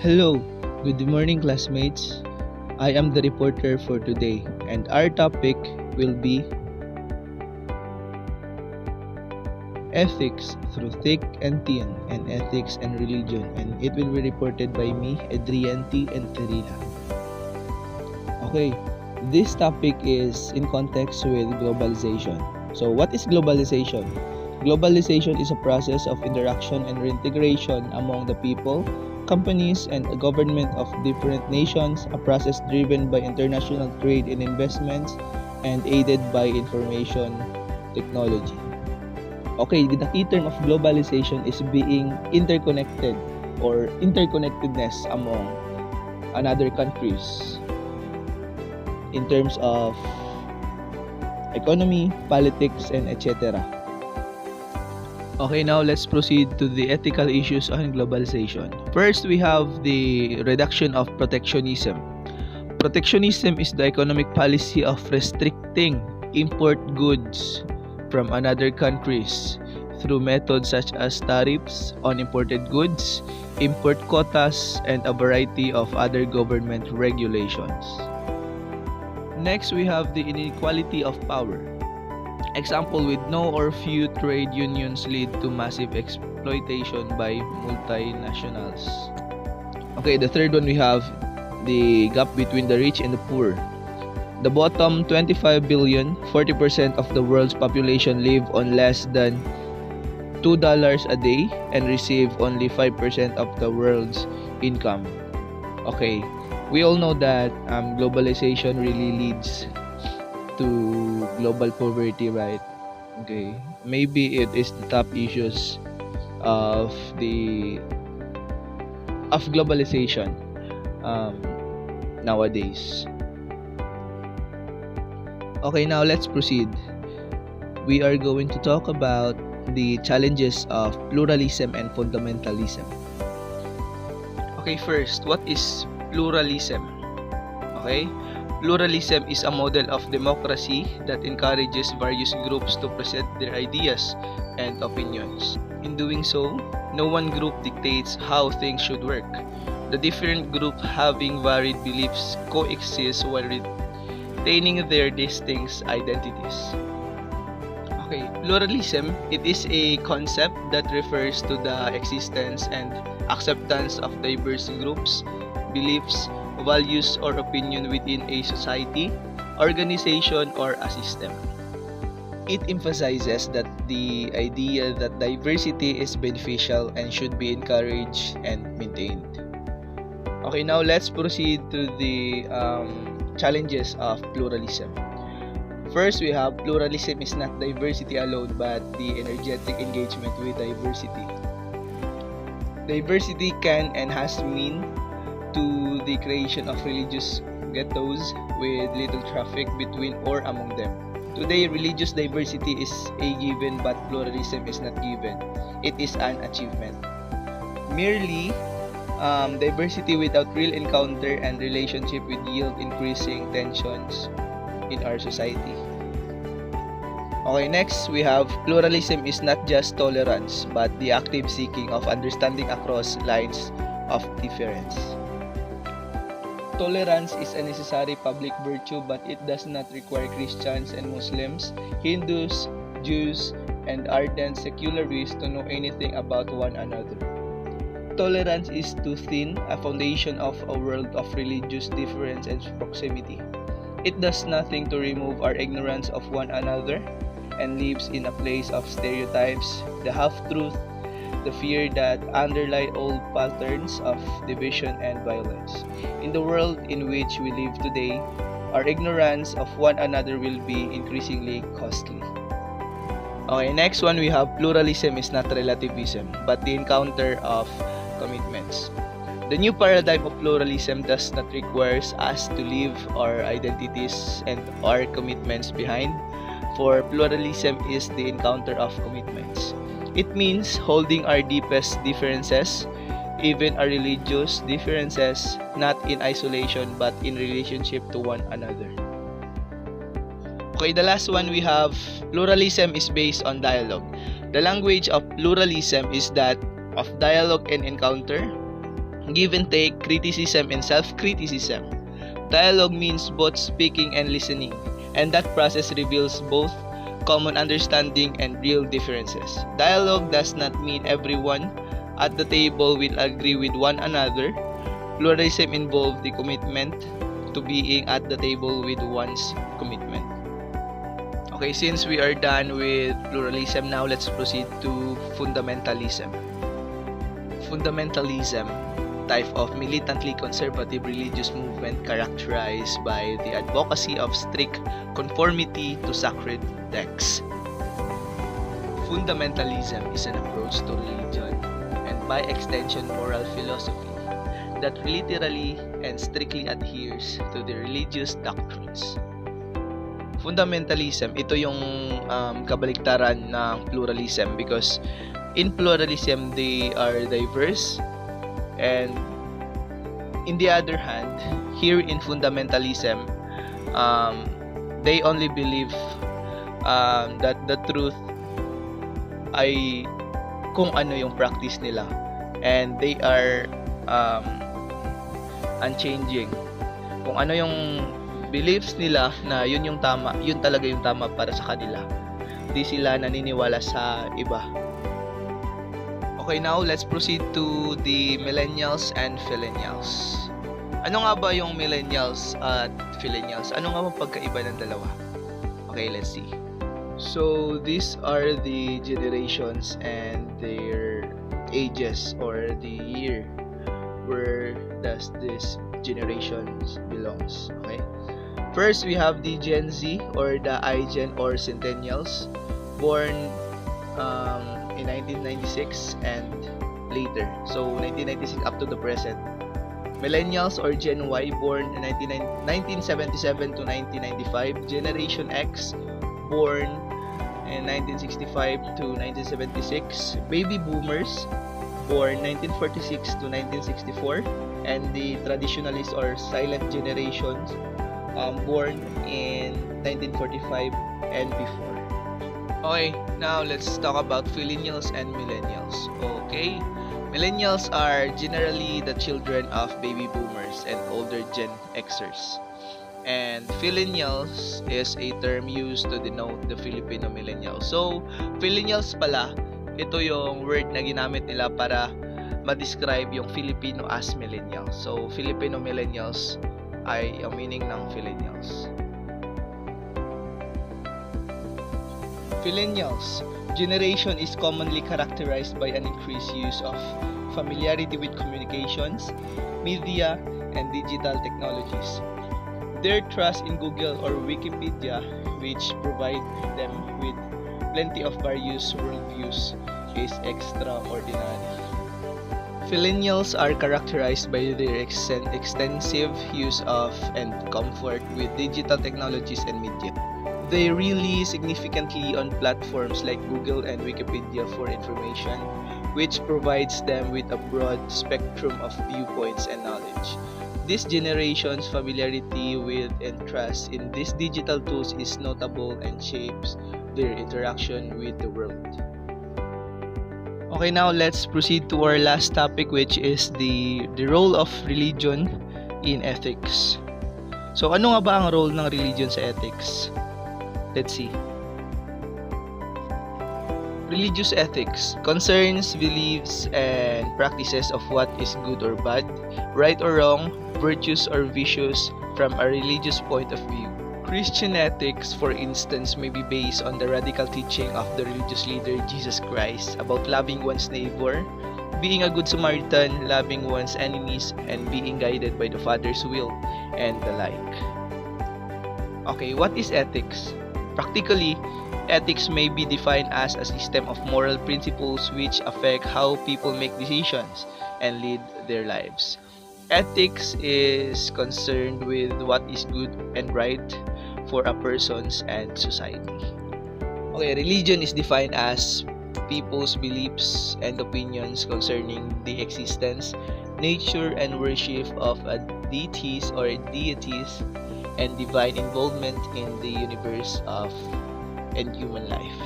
Hello, good morning, classmates. I am the reporter for today, and our topic will be ethics through thick and thin, and ethics and religion, and it will be reported by me, Adrianti and Terina. Okay, this topic is in context with globalization. So, what is globalization? Globalization is a process of interaction and reintegration among the people, companies, and the government of different nations, a process driven by international trade and investments and aided by information technology. Okay, the key term of globalization is being interconnected or interconnectedness among another countries in terms of economy, politics, and etc. Okay, now let's proceed to the ethical issues on globalization. First, we have the reduction of protectionism. Protectionism is the economic policy of restricting import goods from another countries through methods such as tariffs on imported goods, import quotas, and a variety of other government regulations. Next, we have the inequality of power. Example, with no or few trade unions lead to massive exploitation by multinationals. Okay, the third one we have the gap between the rich and the poor. The bottom 25 billion, 40% of the world's population live on less than $2 a day and receive only 5% of the world's income. Okay, we all know that globalization really leads to global poverty, right? Okay, maybe it is the top issues of globalization nowadays. Okay, now let's proceed. We are going to talk about the challenges of pluralism and fundamentalism. Okay, first, what is pluralism? Okay, pluralism is a model of democracy that encourages various groups to present their ideas and opinions. In doing so, no one group dictates how things should work. The different groups having varied beliefs coexist while retaining their distinct identities. Okay, pluralism, it is a concept that refers to the existence and acceptance of diverse groups, beliefs, values, or opinion within a society, organization, or a system. It emphasizes that the idea that diversity is beneficial and should be encouraged and maintained. Okay, now let's proceed to the challenges of pluralism. First, we have pluralism is not diversity alone but the energetic engagement with diversity. Diversity can and has mean to the creation of religious ghettos with little traffic between or among them. Today, religious diversity is a given but pluralism is not given. It is an achievement. Merely diversity without real encounter and relationship will yield increasing tensions in our society. Okay, next we have pluralism is not just tolerance but the active seeking of understanding across lines of difference. Tolerance is a necessary public virtue, but it does not require Christians and Muslims, Hindus, Jews, and ardent secularists to know anything about one another. Tolerance is too thin a foundation of a world of religious difference and proximity. It does nothing to remove our ignorance of one another and lives in a place of stereotypes, the half-truth, the fear that underlie all patterns of division and violence. In the world in which we live today, our ignorance of one another will be increasingly costly. Okay, next one we have pluralism is not relativism, but the encounter of commitments. The new paradigm of pluralism does not require us to leave our identities and our commitments behind, for pluralism is the encounter of commitments. It means holding our deepest differences, even our religious differences, not in isolation but in relationship to one another. Okay, the last one we have pluralism is based on dialogue. The language of pluralism is that of dialogue and encounter. give and take, criticism, and self-criticism. Dialogue means both speaking and listening, and that process reveals both common understanding and real differences. Dialogue does not mean everyone at the table will agree with one another. Pluralism involves the commitment to being at the table with one's commitment. Okay, since we are done with pluralism, now let's proceed to fundamentalism. Fundamentalism, type of militantly conservative religious movement characterized by the advocacy of strict conformity to sacred texts. Fundamentalism is an approach to religion, and by extension moral philosophy, that literally and strictly adheres to the religious doctrines. Fundamentalism, ito yung kabaliktaran ng pluralism, because in pluralism they are diverse, and in the other hand, here in fundamentalism, they only believe that the truth ay kung ano yung practice nila, and they are unchanging. Kung ano yung beliefs nila na yun yung tama, yun talaga yung tama para sa kanila. Di sila naniniwala sa iba. Okay, now let's proceed to the millennials and millennials. Ano nga ba yung millennials at millennials? Ano nga ba pagkaiba ng dalawa? Okay, let's see. So these are the generations and their ages, or the year where does this generations belongs. Okay, first we have the Gen Z, or the iGen or Centennials, born in 1996 and later, so 1996 up to the present. Millennials or Gen Y, born in 1977 to 1995. Generation X, born in 1965 to 1976. Baby Boomers, born 1946 to 1964. And the traditionalist or silent generations, born in 1945 and before. Okay, now let's talk about millennials and millennials. Okay, millennials are generally the children of baby boomers and older Gen Xers. And millennials is a term used to denote the Filipino millennials. So, millennials pala, ito yung word na ginamit nila para ma-describe yung Filipino as millennials. So, Filipino millennials ay ang meaning ng millennials. Millennials generation is commonly characterized by an increased use of familiarity with communications, media, and digital technologies. Their trust in Google or Wikipedia, which provide them with plenty of various worldviews, is extraordinary. Millennials are characterized by their extensive use of and comfort with digital technologies and media. They rely significantly on platforms like Google and Wikipedia for information, which provides them with a broad spectrum of viewpoints and knowledge. This generation's familiarity with and trust in these digital tools is notable and shapes their interaction with the world. Okay, now let's proceed to our last topic, which is the role of religion in ethics. So ano nga ba ang role ng religion sa ethics? Let's see. Religious ethics concerns beliefs and practices of what is good or bad, right or wrong, virtues or vicious from a religious point of view. Christian ethics, for instance, may be based on the radical teaching of the religious leader Jesus Christ about loving one's neighbor, being a good Samaritan, loving one's enemies, and being guided by the Father's will, and the like. Okay, what is ethics? Practically, ethics may be defined as a system of moral principles which affect how people make decisions and lead their lives. Ethics is concerned with what is good and right for a persons and society. Okay, religion is defined as people's beliefs and opinions concerning the existence, nature, and worship of deities or deities, and divine involvement in the universe of and human life.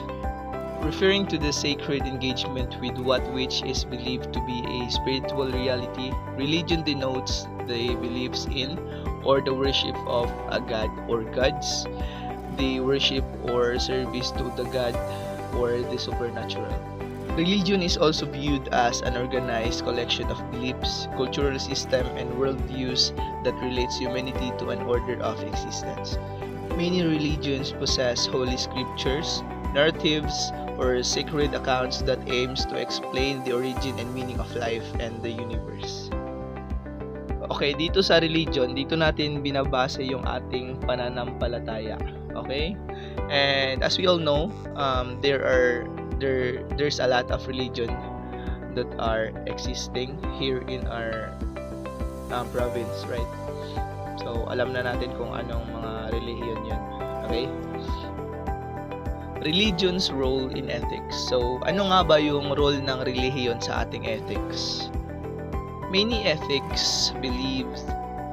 Referring to the sacred engagement with what which is believed to be a spiritual reality, religion denotes the beliefs in or the worship of a god or gods, the worship or service to the god or the supernatural. Religion is also viewed as an organized collection of beliefs, cultural system, and worldviews that relates humanity to an order of existence. Many religions possess holy scriptures, narratives, or sacred accounts that aims to explain the origin and meaning of life and the universe. Okay, dito sa religion, dito natin binabase yung ating pananampalataya. Okay? And as we all know, there's a lot of religion that are existing here in our province, right? So, alam na natin kung anong mga relihiyon yun. Okay? Religion's role in ethics. So, ano nga ba yung role ng relihiyon sa ating ethics? Many ethics believe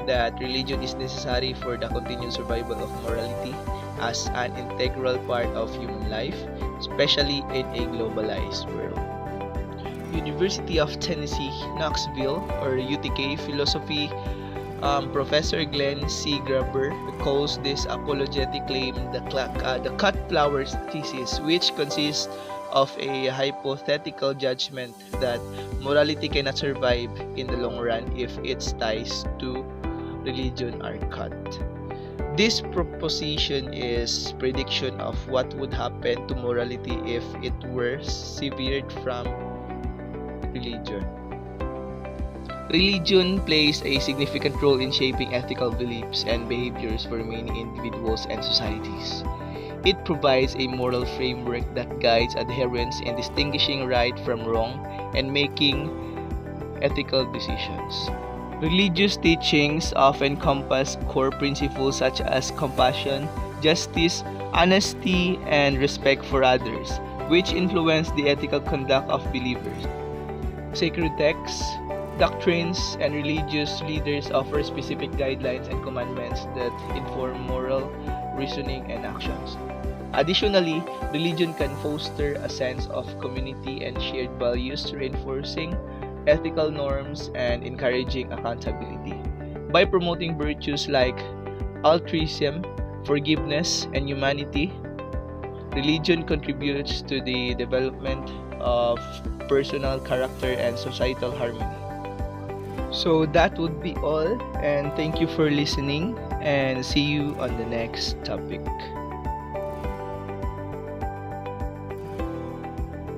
that religion is necessary for the continued survival of morality as an integral part of human life, especially in a globalized world. University of Tennessee, Knoxville, or UTK philosophy Professor Glenn C. Gruber calls this apologetic claim the cut flowers thesis, which consists of a hypothetical judgment that morality cannot survive in the long run if its ties to religion are cut. This proposition is prediction of what would happen to morality if it were severed from religion. Religion plays a significant role in shaping ethical beliefs and behaviors for many individuals and societies. It provides a moral framework that guides adherents in distinguishing right from wrong and making ethical decisions. Religious teachings often encompass core principles such as compassion, justice, honesty, and respect for others, which influence the ethical conduct of believers. Sacred texts, doctrines, and religious leaders offer specific guidelines and commandments that inform moral reasoning and actions. Additionally, religion can foster a sense of community and shared values, reinforcing ethical norms and encouraging accountability. By promoting virtues like altruism, forgiveness, and humanity, religion contributes to the development of personal character and societal harmony. So that would be all, and thank you for listening, and see you on the next topic.